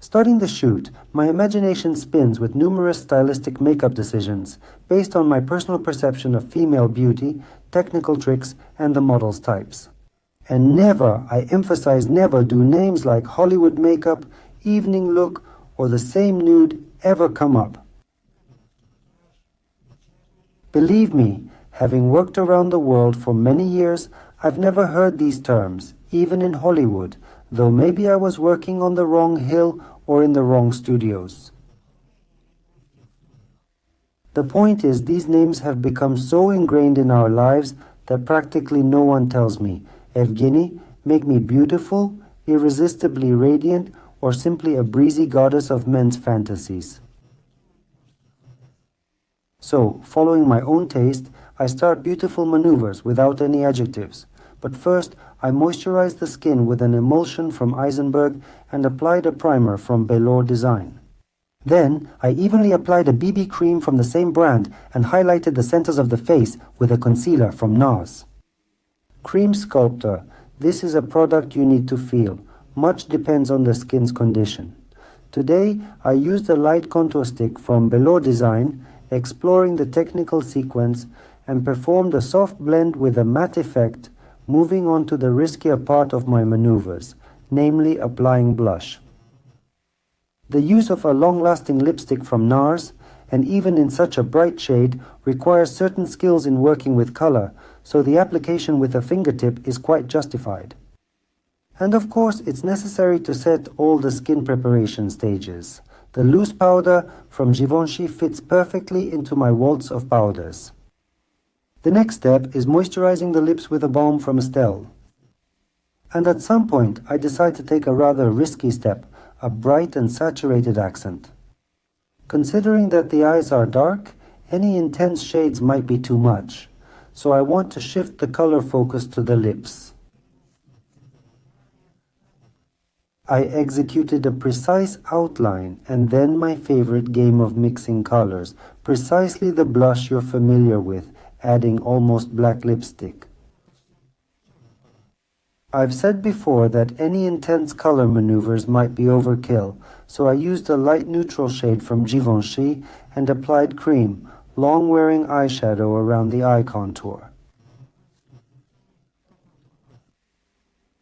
Starting the shoot, my imagination spins with numerous stylistic makeup decisions based on my personal perception of female beauty, technical tricks, and the model's types. And never, I emphasize never, do names like Hollywood makeup, evening look, or the same nude ever come up. Believe me, having worked around the world for many years, I've never heard these terms, even in Hollywood, though maybe I was working on the wrong hill or in the wrong studios. The point is, these names have become so ingrained in our lives that practically no one tells me, Evgeny, make me beautiful, irresistibly radiant, or simply a breezy goddess of men's fantasies. So, following my own taste, I start beautiful maneuvers without any adjectives. But first, I moisturize the skin with an emulsion from EISENBERG and applied a primer from BELORDESIGN. Then, I evenly applied a BB cream from the same brand and highlighted the centers of the face with a concealer from NARS. Cream Sculptor. This is a product you need to feel. Much depends on the skin's condition. Today, I used a light contour stick from BELORDESIGN, exploring the technical sequence, and performed a soft blend with a matte effect, moving on to the riskier part of my maneuvers, namely applying blush. The use of a long-lasting lipstick from NARS, and even in such a bright shade, requires certain skills in working with color, so the application with a fingertip is quite justified. And of course, it's necessary to set all the skin preparation stages. The loose powder from GIVENCHY fits perfectly into my waltz of powders. The next step is moisturizing the lips with a balm from ESTEL. And at some point, I decide to take a rather risky step, a bright and saturated accent. Considering that the eyes are dark, any intense shades might be too much, so I want to shift the color focus to the lips. I executed a precise outline and then my favorite game of mixing colors, precisely the blush you're familiar with, adding almost black lipstick. I've said before that any intense color maneuvers might be overkill, so I used a light neutral shade from GIVENCHY and applied cream, long-wearing eyeshadow around the eye contour.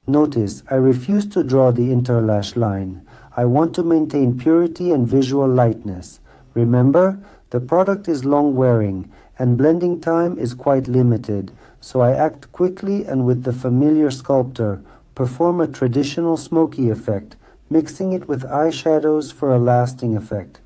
Notice, I refuse to draw the interlash line. I want to maintain purity and visual lightness. Remember, the product is long-wearing, and blending time is quite limited, so I act quickly and with the familiar sculptor, perform a traditional smoky effect, mixing it with eyeshadows for a lasting effect.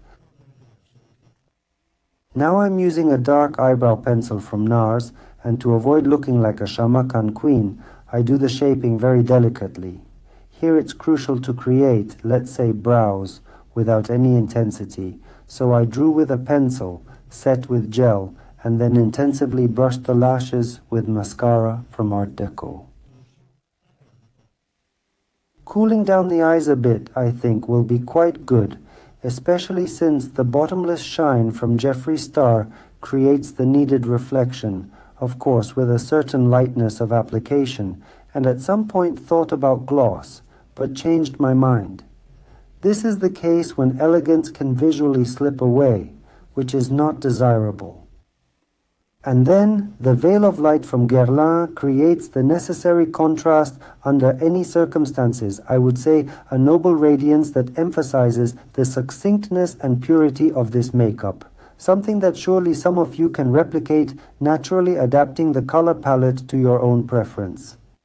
Now I'm using a dark eyebrow pencil from NARS, and to avoid looking like a Shamakan queen, I do the shaping very delicately. Here it's crucial to create, let's say, brows, without any intensity, so I drew with a pencil, set with gel, and then intensively brushed the lashes with mascara from Art Deco. Cooling down the eyes a bit, I think, will be quite good, especially since the bottomless shine from Jeffree Star creates the needed reflection, of course with a certain lightness of application, and at some point thought about gloss, but changed my mind. This is the case when elegance can visually slip away, which is not desirable. And then, the veil of light from Guerlain creates the necessary contrast under any circumstances, I would say a noble radiance that emphasizes the succinctness and purity of this makeup, something that surely some of you can replicate, naturally adapting the color palette to your own preference.